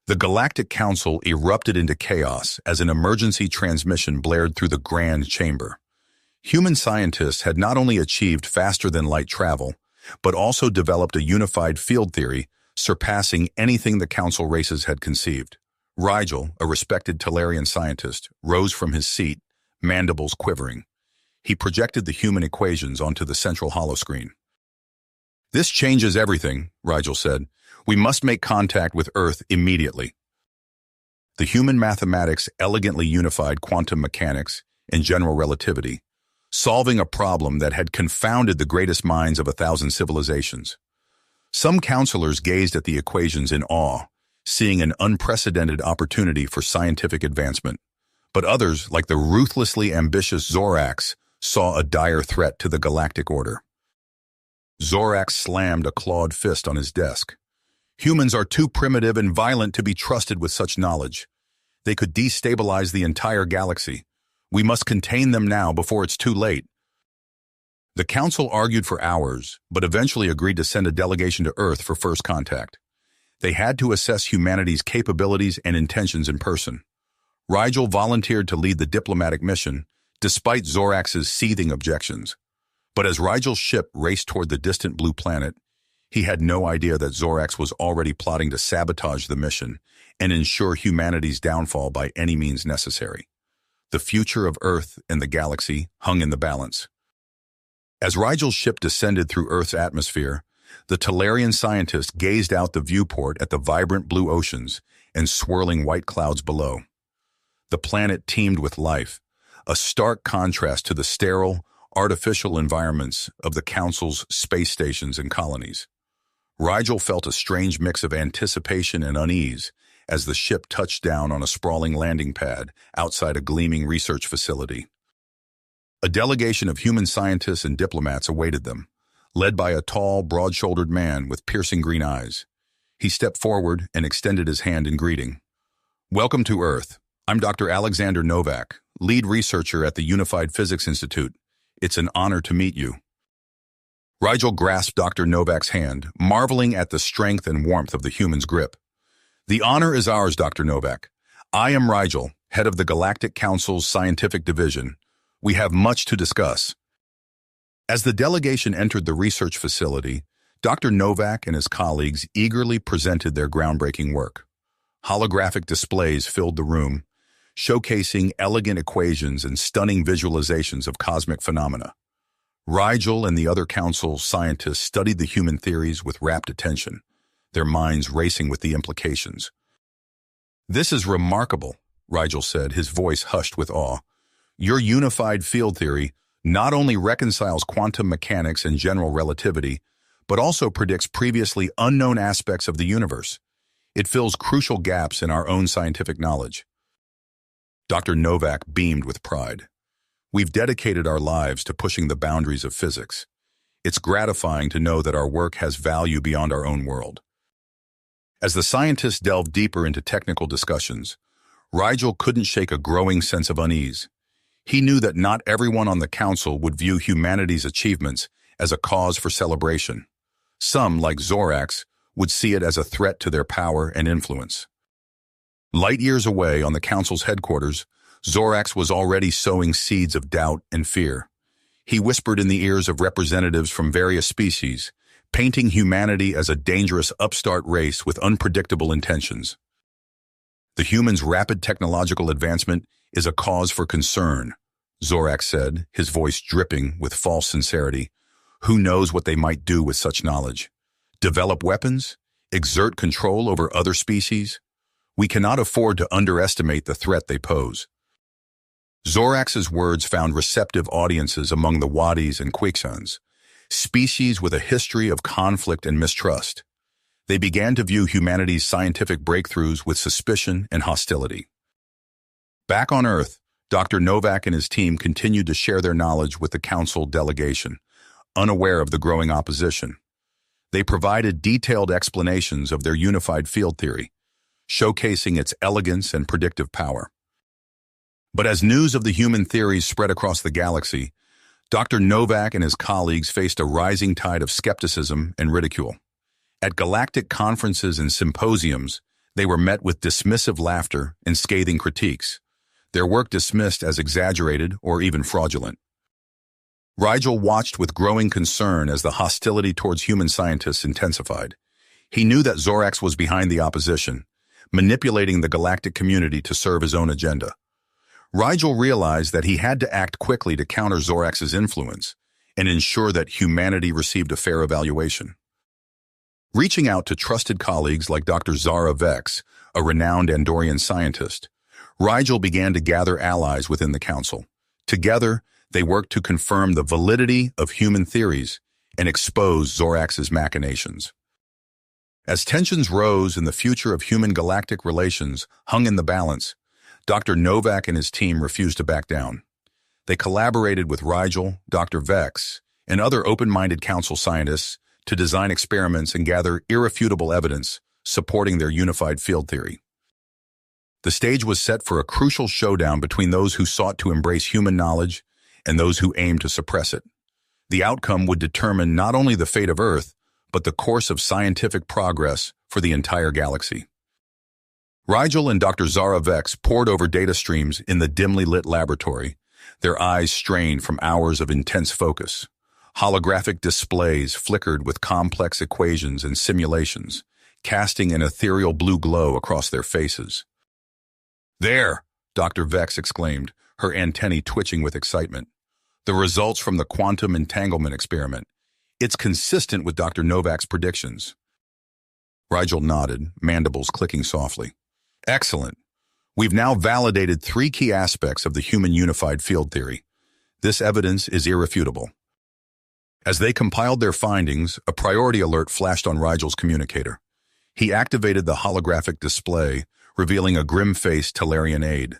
The Galactic Council erupted into chaos as an emergency transmission blared through the Grand Chamber. Human scientists had not only achieved faster-than-light travel, but also developed a unified field theory surpassing anything the Council races had conceived. Rigel, a respected Talarian scientist, rose from his seat, mandibles quivering. He projected the human equations onto the central holoscreen. "This changes everything," Rigel said. "We must make contact with Earth immediately." The human mathematics elegantly unified quantum mechanics and general relativity, solving a problem that had confounded the greatest minds of 1,000 civilizations. Some counselors gazed at the equations in awe, seeing an unprecedented opportunity for scientific advancement. But others, like the ruthlessly ambitious Zorax, saw a dire threat to the galactic order. Zorax slammed a clawed fist on his desk. "Humans are too primitive and violent to be trusted with such knowledge. They could destabilize the entire galaxy. We must contain them now before it's too late." The Council argued for hours, but eventually agreed to send a delegation to Earth for first contact. They had to assess humanity's capabilities and intentions in person. Rigel volunteered to lead the diplomatic mission, despite Zorax's seething objections. But as Rigel's ship raced toward the distant blue planet, he had no idea that Zorax was already plotting to sabotage the mission and ensure humanity's downfall by any means necessary. The future of Earth and the galaxy hung in the balance. As Rigel's ship descended through Earth's atmosphere, the Talarian scientist gazed out the viewport at the vibrant blue oceans and swirling white clouds below. The planet teemed with life, a stark contrast to the sterile, artificial environments of the Council's space stations and colonies. Rigel felt a strange mix of anticipation and unease as the ship touched down on a sprawling landing pad outside a gleaming research facility. A delegation of human scientists and diplomats awaited them, led by a tall, broad-shouldered man with piercing green eyes. He stepped forward and extended his hand in greeting. "Welcome to Earth. I'm Dr. Alexander Novak, lead researcher at the Unified Physics Institute. It's an honor to meet you." Rigel grasped Dr. Novak's hand, marveling at the strength and warmth of the human's grip. "The honor is ours, Dr. Novak. I am Rigel, head of the Galactic Council's scientific division. We have much to discuss." As the delegation entered the research facility, Dr. Novak and his colleagues eagerly presented their groundbreaking work. Holographic displays filled the room, showcasing elegant equations and stunning visualizations of cosmic phenomena. Rigel and the other Council scientists studied the human theories with rapt attention, their minds racing with the implications. "This is remarkable," Rigel said, his voice hushed with awe. "Your unified field theory not only reconciles quantum mechanics and general relativity, but also predicts previously unknown aspects of the universe. It fills crucial gaps in our own scientific knowledge." Dr. Novak beamed with pride. "We've dedicated our lives to pushing the boundaries of physics. It's gratifying to know that our work has value beyond our own world." As the scientists delved deeper into technical discussions, Rigel couldn't shake a growing sense of unease. He knew that not everyone on the Council would view humanity's achievements as a cause for celebration. Some, like Zorax, would see it as a threat to their power and influence. Light years away on the Council's headquarters, Zorax was already sowing seeds of doubt and fear. He whispered in the ears of representatives from various species, painting humanity as a dangerous upstart race with unpredictable intentions. "The humans' rapid technological advancement is a cause for concern," Zorax said, his voice dripping with false sincerity. "Who knows what they might do with such knowledge? Develop weapons? Exert control over other species? We cannot afford to underestimate the threat they pose." Zorax's words found receptive audiences among the Wadis and Quixans, species with a history of conflict and mistrust. They began to view humanity's scientific breakthroughs with suspicion and hostility. Back on Earth, Dr. Novak and his team continued to share their knowledge with the Council delegation, unaware of the growing opposition. They provided detailed explanations of their unified field theory, showcasing its elegance and predictive power. But as news of the human theories spread across the galaxy, Dr. Novak and his colleagues faced a rising tide of skepticism and ridicule. At galactic conferences and symposiums, They were met with dismissive laughter and scathing critiques, their work dismissed as exaggerated or even fraudulent. Rigel watched with growing concern as the hostility towards human scientists intensified. He knew that Zorax was behind the opposition, manipulating the galactic community to serve his own agenda. Rigel realized that he had to act quickly to counter Zorax's influence and ensure that humanity received a fair evaluation. Reaching out to trusted colleagues like Dr. Zara Vex, a renowned Andorian scientist, Rigel began to gather allies within the council. Together, they worked to confirm the validity of human theories and expose Zorax's machinations. As tensions rose and the future of human-galactic relations hung in the balance, Dr. Novak and his team refused to back down. They collaborated with Rigel, Dr. Vex, and other open-minded council scientists to design experiments and gather irrefutable evidence supporting their unified field theory. The stage was set for a crucial showdown between those who sought to embrace human knowledge and those who aimed to suppress it. The outcome would determine not only the fate of Earth, but the course of scientific progress for the entire galaxy. Rigel and Dr. Zara Vex pored over data streams in the dimly lit laboratory, their eyes strained from hours of intense focus. Holographic displays flickered with complex equations and simulations, casting an ethereal blue glow across their faces. "There!" Dr. Vex exclaimed, her antennae twitching with excitement. "The results from the quantum entanglement experiment. It's consistent with Dr. Novak's predictions." Rigel nodded, mandibles clicking softly. "Excellent. We've now validated 3 key aspects of the human unified field theory. This evidence is irrefutable." As they compiled their findings, a priority alert flashed on Rigel's communicator. He activated the holographic display, revealing a grim-faced Talarian aide.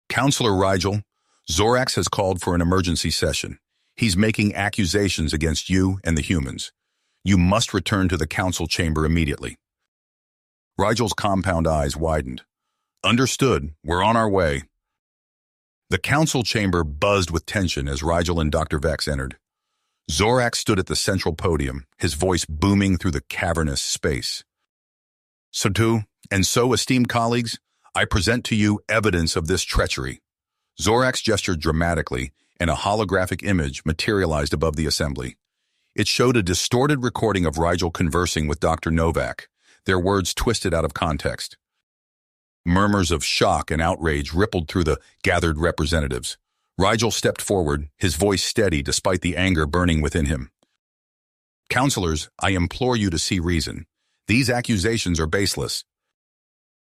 "Counselor Rigel, Zorax has called for an emergency session. He's making accusations against you and the humans. You must return to the council chamber immediately." Rigel's compound eyes widened. "Understood. We're on our way." The council chamber buzzed with tension as Rigel and Dr. Vex entered. Zorax stood at the central podium, his voice booming through the cavernous space. "So, esteemed colleagues, I present to you evidence of this treachery." Zorax gestured dramatically, and a holographic image materialized above the assembly. It showed a distorted recording of Rigel conversing with Dr. Novak, their words twisted out of context. Murmurs of shock and outrage rippled through the gathered representatives. Rigel stepped forward, his voice steady despite the anger burning within him. "Counselors, I implore you to see reason. These accusations are baseless."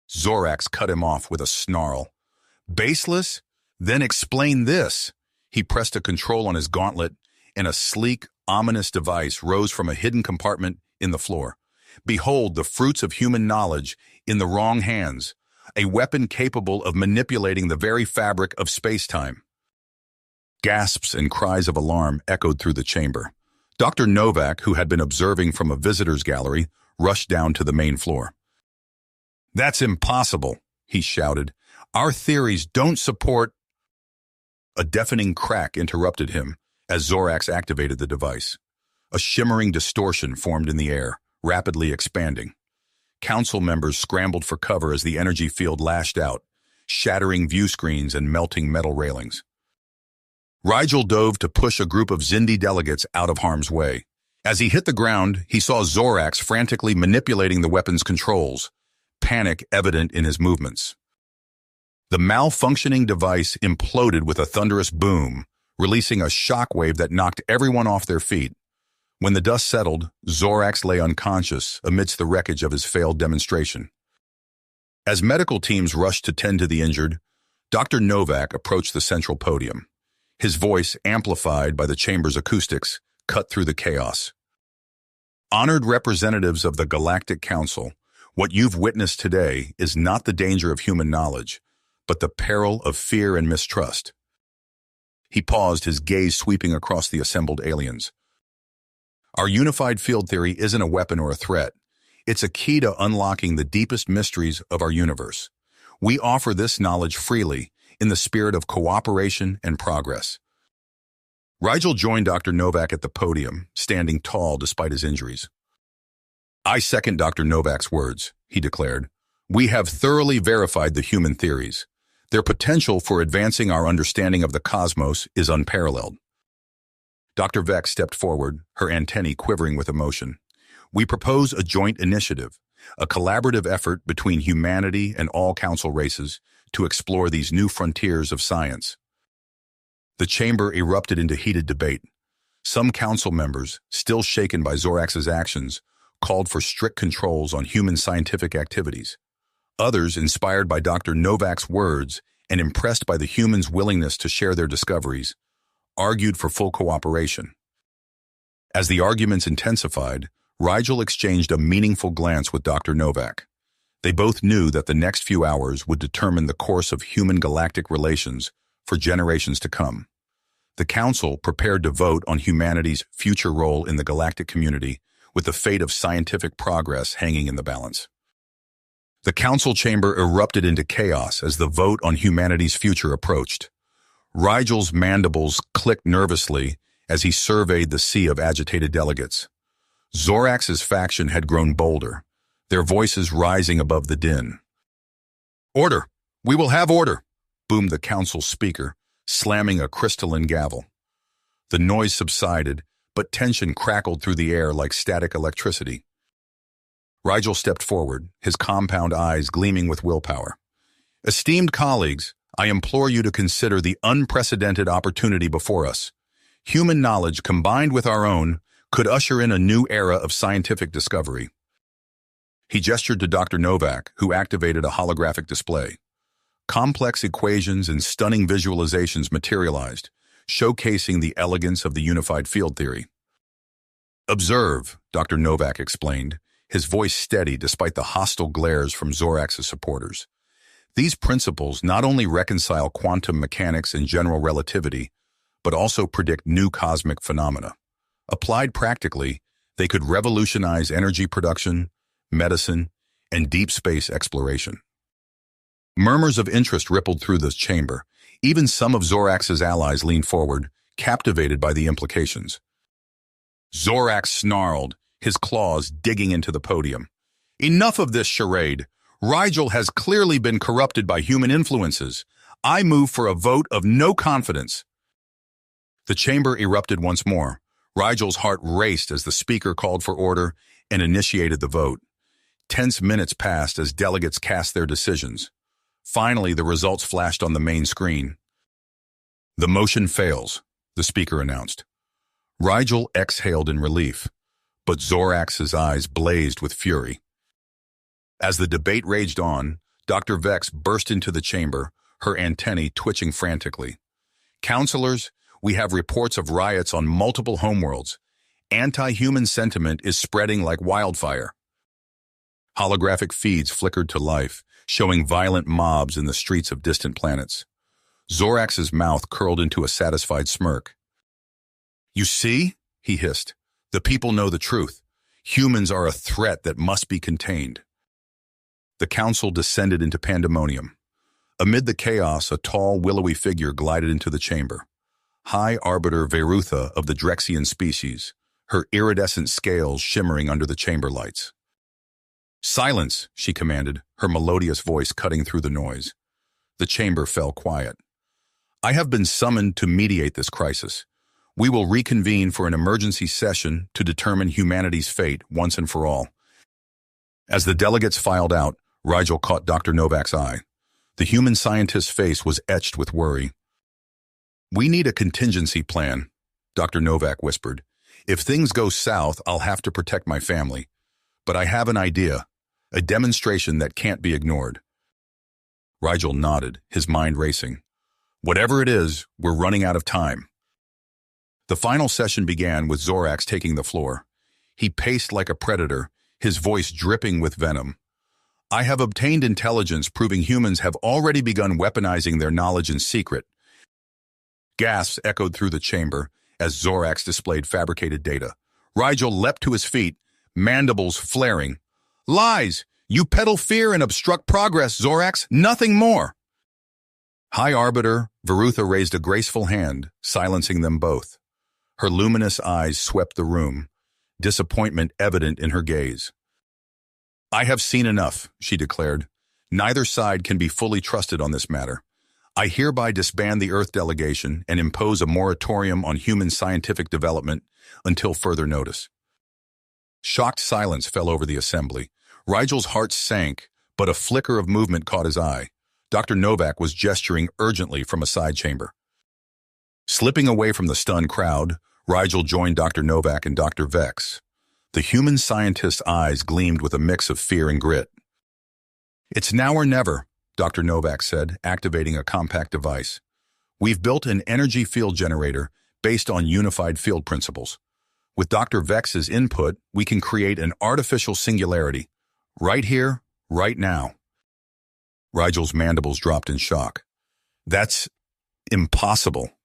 Zorax cut him off with a snarl. "Baseless? Then explain this." He pressed a control on his gauntlet, and a sleek, ominous device rose from a hidden compartment in the floor. "Behold the fruits of human knowledge in the wrong hands, a weapon capable of manipulating the very fabric of space-time." Gasps and cries of alarm echoed through the chamber. Dr. Novak, who had been observing from a visitor's gallery, rushed down to the main floor. "That's impossible," he shouted. "Our theories don't support—" A deafening crack interrupted him as Zorax activated the device. A shimmering distortion formed in the air, rapidly expanding. Council members scrambled for cover as the energy field lashed out, shattering view screens and melting metal railings. Rigel dove to push a group of Xindi delegates out of harm's way. As he hit the ground, he saw Zorax frantically manipulating the weapon's controls, panic evident in his movements. The malfunctioning device imploded with a thunderous boom, releasing a shockwave that knocked everyone off their feet. When the dust settled, Zorax lay unconscious amidst the wreckage of his failed demonstration. As medical teams rushed to tend to the injured, Dr. Novak approached the central podium. His voice, amplified by the chamber's acoustics, cut through the chaos. "Honored representatives of the Galactic Council, what you've witnessed today is not the danger of human knowledge, but the peril of fear and mistrust." He paused, his gaze sweeping across the assembled aliens. "Our unified field theory isn't a weapon or a threat. It's a key to unlocking the deepest mysteries of our universe. We offer this knowledge freely, in the spirit of cooperation and progress." Rigel joined Dr. Novak at the podium, standing tall despite his injuries. "I second Dr. Novak's words," he declared. We have thoroughly verified the human theories. Their potential for advancing our understanding of the cosmos is unparalleled. Dr. Vex stepped forward, her antennae quivering with emotion. We propose a joint initiative, a collaborative effort between humanity and all council races to explore these new frontiers of science. The chamber erupted into heated debate. Some council members, still shaken by Zorax's actions, called for strict controls on human scientific activities. Others, inspired by Dr. Novak's words and impressed by the humans' willingness to share their discoveries, argued for full cooperation. As the arguments intensified, Rigel exchanged a meaningful glance with Dr. Novak. They both knew that the next few hours would determine the course of human-galactic relations for generations to come. The Council prepared to vote on humanity's future role in the galactic community, with the fate of scientific progress hanging in the balance. The Council chamber erupted into chaos as the vote on humanity's future approached. Rigel's mandibles clicked nervously as he surveyed the sea of agitated delegates. Zorax's faction had grown bolder, their voices rising above the din. "Order! We will have order!" boomed the council speaker, slamming a crystalline gavel. The noise subsided, but tension crackled through the air like static electricity. Rigel stepped forward, his compound eyes gleaming with willpower. "Esteemed colleagues, I implore you to consider the unprecedented opportunity before us. Human knowledge combined with our own could usher in a new era of scientific discovery." He gestured to Dr. Novak, who activated a holographic display. Complex equations and stunning visualizations materialized, showcasing the elegance of the unified field theory. "Observe," Dr. Novak explained, his voice steady despite the hostile glares from Zorax's supporters. "These principles not only reconcile quantum mechanics and general relativity, but also predict new cosmic phenomena. Applied practically, they could revolutionize energy production, medicine, and deep space exploration." Murmurs of interest rippled through the chamber. Even some of Zorax's allies leaned forward, captivated by the implications. Zorax snarled, his claws digging into the podium. "Enough of this charade. Rigel has clearly been corrupted by human influences. I move for a vote of no confidence." The chamber erupted once more. Rigel's heart raced as the speaker called for order and initiated the vote. Tense minutes passed as delegates cast their decisions. Finally, the results flashed on the main screen. "The motion fails," the speaker announced. Rigel exhaled in relief, but Zorax's eyes blazed with fury. As the debate raged on, Dr. Vex burst into the chamber, her antennae twitching frantically. "Counselors, we have reports of riots on multiple homeworlds. Anti-human sentiment is spreading like wildfire." Holographic feeds flickered to life, showing violent mobs in the streets of distant planets. Zorax's mouth curled into a satisfied smirk. "You see?" he hissed. "The people know the truth. Humans are a threat that must be contained." The council descended into pandemonium. Amid the chaos, a tall, willowy figure glided into the chamber. High Arbiter Verutha of the Drexian species, her iridescent scales shimmering under the chamber lights. "Silence," she commanded, her melodious voice cutting through the noise. The chamber fell quiet. "I have been summoned to mediate this crisis. We will reconvene for an emergency session to determine humanity's fate once and for all." As the delegates filed out, Rigel caught Dr. Novak's eye. The human scientist's face was etched with worry. "We need a contingency plan," Dr. Novak whispered. "If things go south, I'll have to protect my family. But I have an idea, a demonstration that can't be ignored." Rigel nodded, his mind racing. "Whatever it is, we're running out of time." The final session began with Zorax taking the floor. He paced like a predator, his voice dripping with venom. "I have obtained intelligence proving humans have already begun weaponizing their knowledge in secret." Gasps echoed through the chamber as Zorax displayed fabricated data. Rigel leapt to his feet, mandibles flaring. "Lies! You peddle fear and obstruct progress, Zorax, nothing more!" High Arbiter Verutha raised a graceful hand, silencing them both. Her luminous eyes swept the room, disappointment evident in her gaze. "I have seen enough," she declared. Neither side can be fully trusted on this matter. I hereby disband the Earth delegation and impose a moratorium on human scientific development until further notice." Shocked silence fell over the assembly. Rigel's heart sank, but a flicker of movement caught his eye. Dr. Novak was gesturing urgently from a side chamber. Slipping away from the stunned crowd, Rigel joined Dr. Novak and Dr. Vex. The human scientist's eyes gleamed with a mix of fear and grit. "It's now or never," Dr. Novak said, activating a compact device. "We've built an energy field generator based on unified field principles. With Dr. Vex's input, we can create an artificial singularity. Right here, right now." Rigel's mandibles dropped in shock. "That's impossible."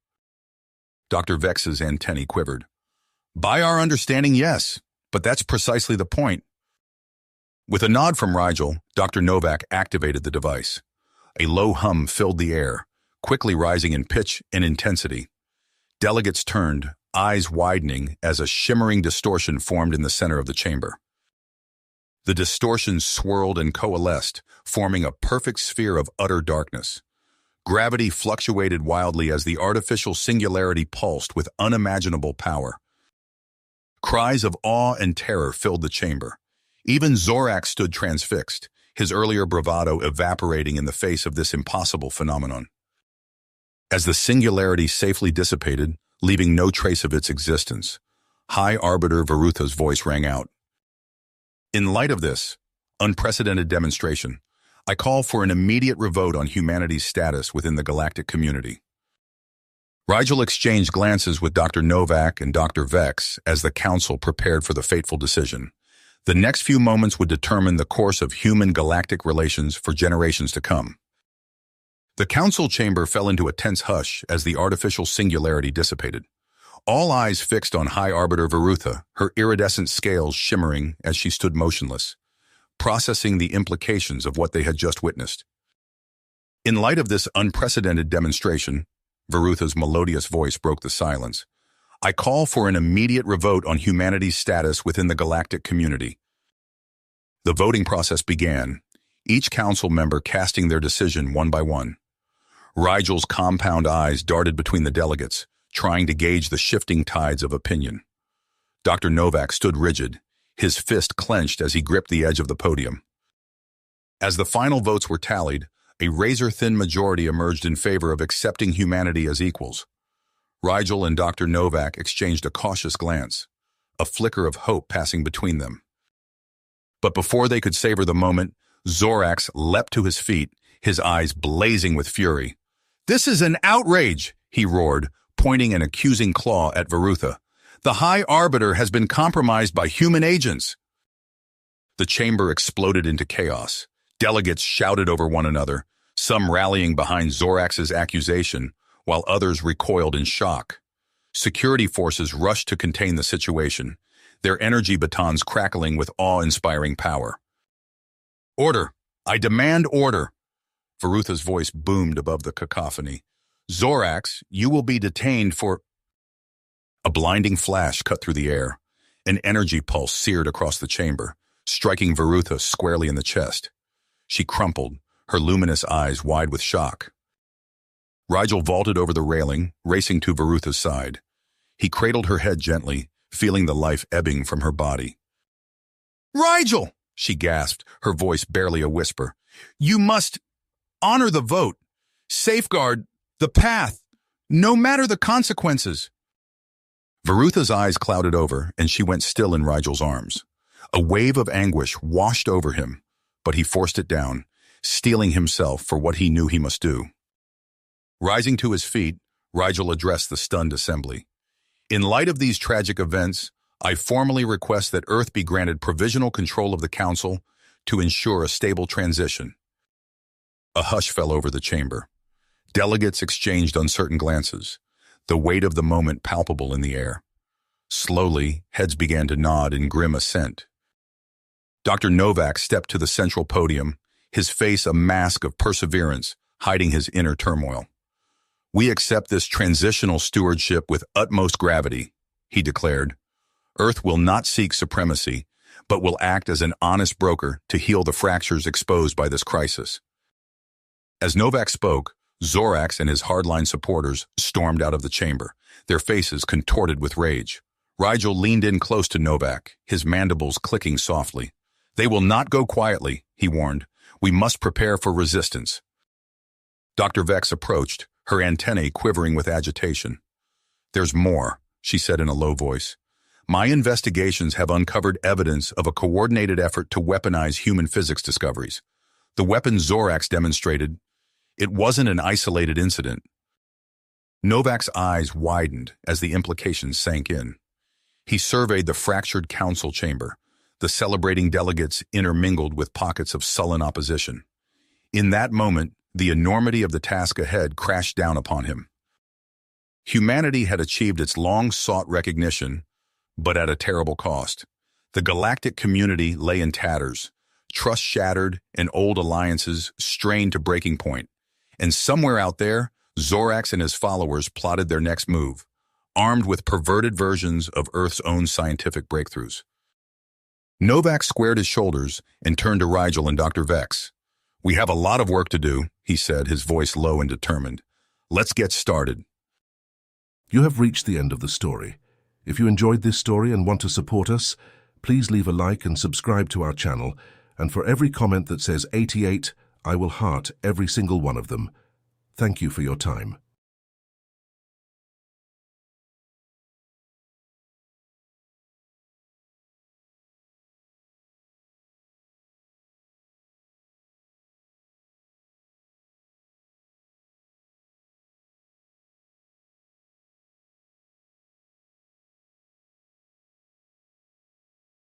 Dr. Vex's antennae quivered. "By our understanding, yes, but that's precisely the point." With a nod from Rigel, Dr. Novak activated the device. A low hum filled the air, quickly rising in pitch and intensity. Delegates turned, eyes widening as a shimmering distortion formed in the center of the chamber. The distortion swirled and coalesced, forming a perfect sphere of utter darkness. Gravity fluctuated wildly as the artificial singularity pulsed with unimaginable power. Cries of awe and terror filled the chamber. Even Zorak stood transfixed, his earlier bravado evaporating in the face of this impossible phenomenon. As the singularity safely dissipated, leaving no trace of its existence, High Arbiter Varutha's voice rang out. "In light of this unprecedented demonstration, I call for an immediate revote on humanity's status within the galactic community." Rigel exchanged glances with Dr. Novak and Dr. Vex as the council prepared for the fateful decision. The next few moments would determine the course of human-galactic relations for generations to come. The council chamber fell into a tense hush as the artificial singularity dissipated. All eyes fixed on High Arbiter Varutha, her iridescent scales shimmering as she stood motionless, processing the implications of what they had just witnessed. In light of this unprecedented demonstration, Varutha's melodious voice broke the silence. I call for an immediate revote on humanity's status within the galactic community. The voting process began, each council member casting their decision one by one. Rigel's compound eyes darted between the delegates, trying to gauge the shifting tides of opinion. Dr. Novak stood rigid, his fist clenched as he gripped the edge of the podium. As the final votes were tallied, a razor-thin majority emerged in favor of accepting humanity as equals. Rigel and Dr. Novak exchanged a cautious glance, a flicker of hope passing between them. But before they could savor the moment, Zorax leapt to his feet, his eyes blazing with fury. "This is an outrage!" he roared, pointing an accusing claw at Varutha. "The High Arbiter has been compromised by human agents." The chamber exploded into chaos. Delegates shouted over one another, some rallying behind Zorax's accusation, while others recoiled in shock. Security forces rushed to contain the situation, their energy batons crackling with awe-inspiring power. "Order! I demand order!" Varutha's voice boomed above the cacophony. "Zorax, you will be detained for—" A blinding flash cut through the air. An energy pulse seared across the chamber, striking Varutha squarely in the chest. She crumpled, her luminous eyes wide with shock. Rigel vaulted over the railing, racing to Varutha's side. He cradled her head gently, feeling the life ebbing from her body. "Rigel!" she gasped, her voice barely a whisper. "You must honor the vote, safeguard the path, no matter the consequences." Varutha's eyes clouded over, and she went still in Rigel's arms. A wave of anguish washed over him, but he forced it down, steeling himself for what he knew he must do. Rising to his feet, Rigel addressed the stunned assembly. "In light of these tragic events, I formally request that Earth be granted provisional control of the Council to ensure a stable transition." A hush fell over the chamber. Delegates exchanged uncertain glances, the weight of the moment palpable in the air. Slowly, heads began to nod in grim assent. Dr. Novak stepped to the central podium, his face a mask of perseverance, hiding his inner turmoil. "We accept this transitional stewardship with utmost gravity," he declared. "Earth will not seek supremacy, but will act as an honest broker to heal the fractures exposed by this crisis. As Novak spoke, Zorax and his hardline supporters stormed out of the chamber, their faces contorted with rage. Rigel leaned in close to Novak, his mandibles clicking softly. "They will not go quietly," he warned. "We must prepare for resistance." Dr. Vex approached, her antennae quivering with agitation. "There's more," she said in a low voice. "My investigations have uncovered evidence of a coordinated effort to weaponize human physics discoveries. The weapon Zorax demonstrated, it wasn't an isolated incident." Novak's eyes widened as the implications sank in. He surveyed the fractured council chamber, the celebrating delegates intermingled with pockets of sullen opposition. In that moment, the enormity of the task ahead crashed down upon him. Humanity had achieved its long-sought recognition, but at a terrible cost. The galactic community lay in tatters, trust shattered and old alliances strained to breaking point. And somewhere out there, Zorax and his followers plotted their next move, armed with perverted versions of Earth's own scientific breakthroughs. Novak squared his shoulders and turned to Rigel and Dr. Vex. "We have a lot of work to do," he said, his voice low and determined. "Let's get started." You have reached the end of the story. If you enjoyed this story and want to support us, please leave a like and subscribe to our channel. And for every comment that says 88, I will heart every single one of them. Thank you for your time.